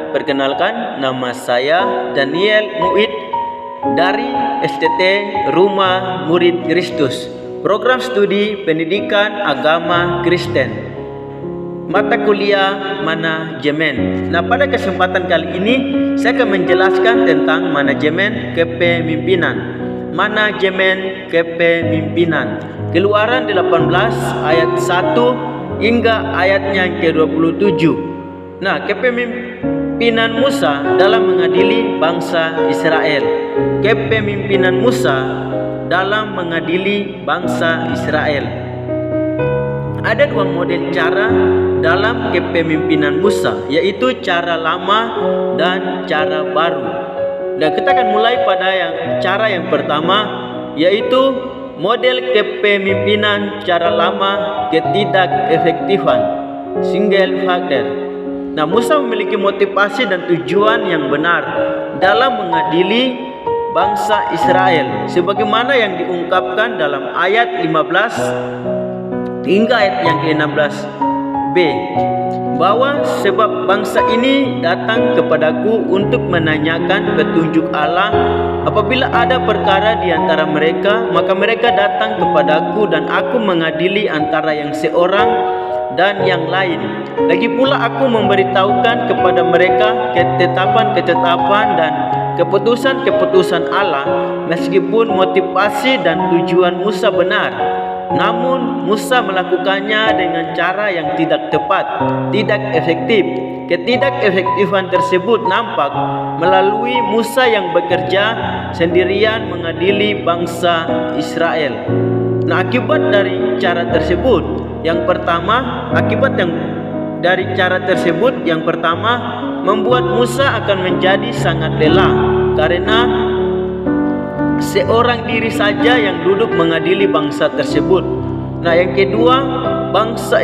perkenalkan, nama saya Daniel Muid dari STT Rumah Murid Kristus, Program Studi Pendidikan Agama Kristen, mata kuliah manajemen. Nah, pada kesempatan kali ini saya akan menjelaskan tentang manajemen kepemimpinan. Manajemen kepemimpinan. Keluaran 18 ayat 1 hingga ayatnya yang ke-27. Nah, kepemimpinan Musa dalam mengadili bangsa Israel. Kepemimpinan Musa dalam mengadili bangsa Israel. Ada dua model cara dalam kepemimpinan Musa, yaitu cara lama dan cara baru. Dan kita akan mulai pada cara yang pertama, yaitu model kepemimpinan cara lama, ketidakefektifan, single factor. Nah, Musa memiliki motivasi dan tujuan yang benar dalam mengadili bangsa Israel, sebagaimana yang diungkapkan dalam ayat 15 hingga ayat yang ke-16b, bahwa sebab bangsa ini datang kepadaku untuk menanyakan petunjuk Allah. Apabila ada perkara di antara mereka, maka mereka datang kepadaku dan aku mengadili antara yang seorang dan yang lain. Lagi pula aku memberitahukan kepada mereka ketetapan-ketetapan dan keputusan-keputusan Allah, meskipun motivasi dan tujuan Musa benar. Namun Musa melakukannya dengan cara yang tidak tepat, tidak efektif. Ketidakefektifan tersebut nampak melalui Musa yang bekerja sendirian mengadili bangsa Israel. Nah, akibat dari cara tersebut, yang pertama membuat Musa akan menjadi sangat lelah, karena seorang diri saja yang duduk mengadili bangsa tersebut. Nah, yang kedua, bangsa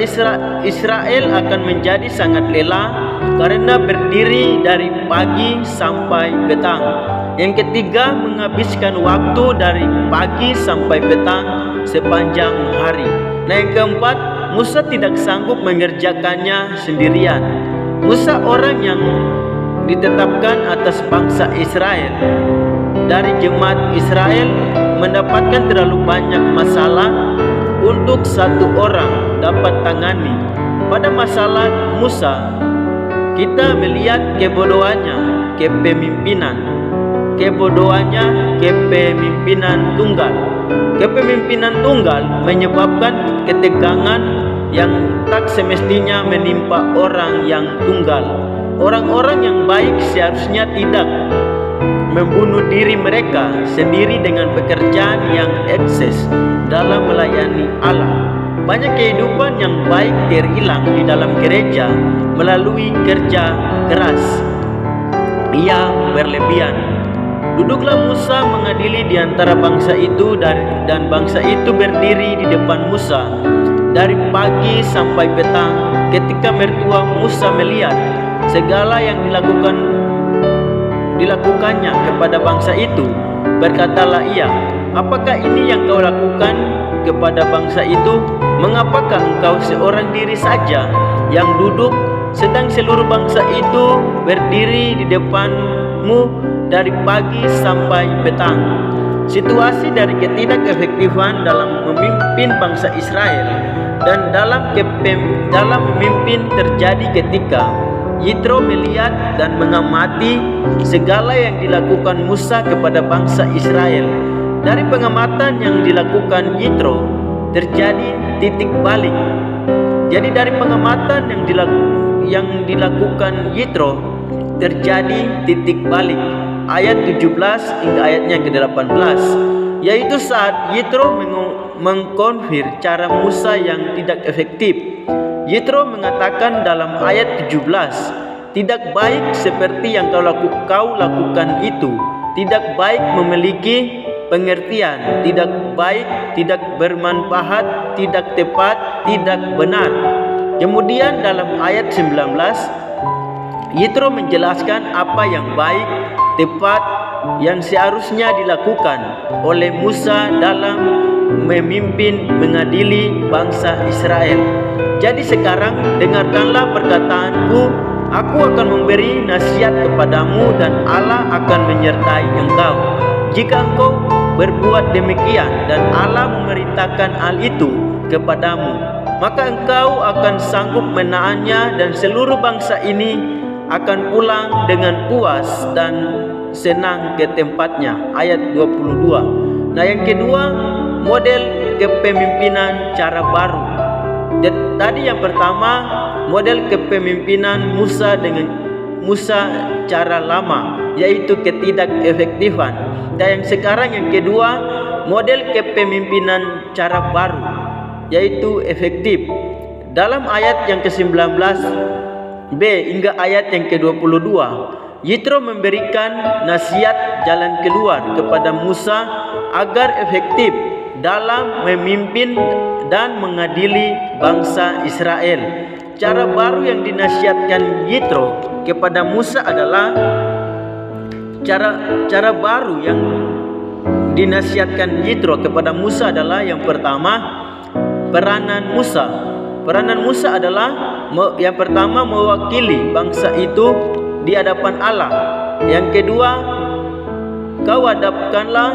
Israel akan menjadi sangat lelah karena berdiri dari pagi sampai petang. Yang ketiga, menghabiskan waktu dari pagi sampai petang sepanjang hari. Nah, yang keempat, Musa tidak sanggup mengerjakannya sendirian. Musa orang yang ditetapkan atas bangsa Israel dari jemaat Israel mendapatkan terlalu banyak masalah untuk satu orang dapat tangani. Pada masalah Musa, kita melihat kebodohannya kepemimpinan tunggal. Kepemimpinan tunggal menyebabkan ketegangan yang tak semestinya menimpa orang yang tunggal. Orang-orang yang baik seharusnya tidak membunuh diri mereka sendiri dengan pekerjaan yang ekses dalam melayani Allah. Banyak kehidupan yang baik terhilang di dalam gereja melalui kerja keras yang berlebihan. Duduklah Musa mengadili di antara bangsa itu, dan bangsa itu berdiri di depan Musa dari pagi sampai petang. Ketika mertua Musa melihat segala yang dilakukannya kepada bangsa itu, berkatalah ia, apakah ini yang kau lakukan kepada bangsa itu? Mengapakah engkau seorang diri saja yang duduk, sedang seluruh bangsa itu berdiri di depanmu dari pagi sampai petang? Situasi dari ketidakefektifan dalam memimpin bangsa Israel dan dalam memimpin terjadi ketika Yitro melihat dan mengamati segala yang dilakukan Musa kepada bangsa Israel. Dari pengamatan yang dilakukan Yitro terjadi titik balik. Jadi dari pengamatan yang dilakukan Yitro terjadi titik balik. Ayat 17 hingga ayatnya ke-18, yaitu saat Yitro mengkonfir cara Musa yang tidak efektif. Yitro mengatakan dalam ayat 17, tidak baik seperti yang kau lakukan itu, tidak baik memiliki pengertian, tidak baik, tidak bermanfaat, tidak tepat, tidak benar. Kemudian dalam ayat 19, Yitro menjelaskan apa yang baik, tepat, yang seharusnya dilakukan oleh Musa dalam memimpin mengadili bangsa Israel. Jadi sekarang dengarkanlah perkataanku Aku akan memberi nasihat kepadamu dan Allah akan menyertai engkau. Jika engkau berbuat demikian dan Allah memerintahkan hal itu kepadamu, maka engkau akan sanggup menahannya dan seluruh bangsa ini akan pulang dengan puas dan senang ke tempatnya. Ayat 22. Nah, yang kedua, model kepemimpinan cara baru. Tadi yang pertama, model kepemimpinan Musa dengan Musa cara lama, yaitu ketidakefektifan. Dan yang sekarang yang kedua, model kepemimpinan cara baru, yaitu efektif. Dalam ayat yang ke-19b hingga ayat yang ke-22, Yitro memberikan nasihat jalan keluar kepada Musa agar efektif dalam memimpin dan mengadili bangsa Israel. Cara baru yang dinasihatkan Yitro kepada Musa adalah cara baru yang dinasihatkan Yitro kepada Musa adalah yang pertama, peranan Musa. Peranan Musa adalah yang pertama, mewakili bangsa itu di hadapan Allah. Yang kedua, kau hadapkanlah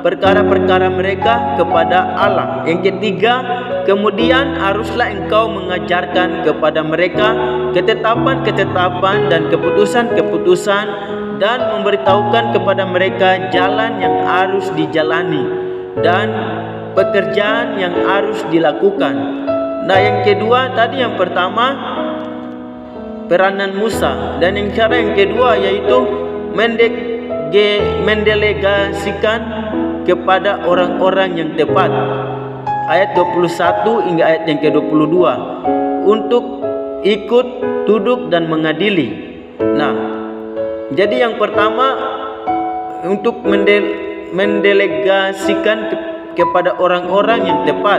perkara-perkara mereka kepada Allah. Yang ketiga, kemudian haruslah engkau mengajarkan kepada mereka ketetapan-ketetapan dan keputusan-keputusan, dan memberitahukan kepada mereka jalan yang harus dijalani dan pekerjaan yang harus dilakukan. Nah, yang kedua tadi, yang pertama peranan Musa, dan yang cara yang kedua yaitu mendelegasikan kepada orang-orang yang tepat. Ayat 21 hingga ayat yang ke-22, untuk ikut duduk dan mengadili. Nah, jadi yang pertama, untuk mendelegasikan kepada orang-orang yang tepat,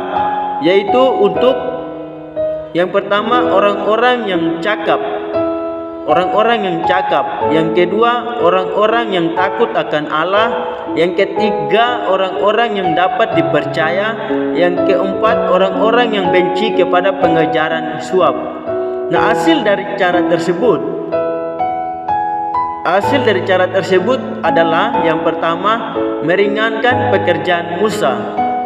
yaitu untuk yang pertama orang-orang yang cakap. Orang-orang yang cakap. Yang kedua, orang-orang yang takut akan Allah. Yang ketiga, orang-orang yang dapat dipercaya. Yang keempat, orang-orang yang benci kepada pengajaran suap. Nah, hasil dari cara tersebut adalah yang pertama, meringankan pekerjaan Musa.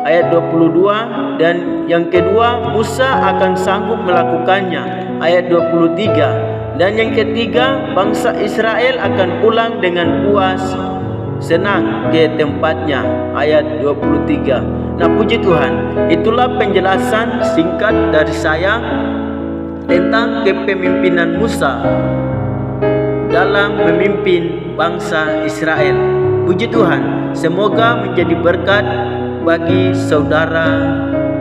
Ayat 22, dan yang kedua, Musa akan sanggup melakukannya. Ayat 23. Dan yang ketiga, bangsa Israel akan pulang dengan puas, senang ke tempatnya. Ayat 23. Nah, puji Tuhan, itulah penjelasan singkat dari saya tentang kepemimpinan Musa dalam memimpin bangsa Israel. Puji Tuhan, semoga menjadi berkat bagi saudara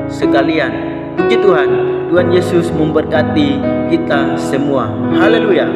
sekalian. Puji Tuhan, Tuhan Yesus memberkati kita semua. Haleluya.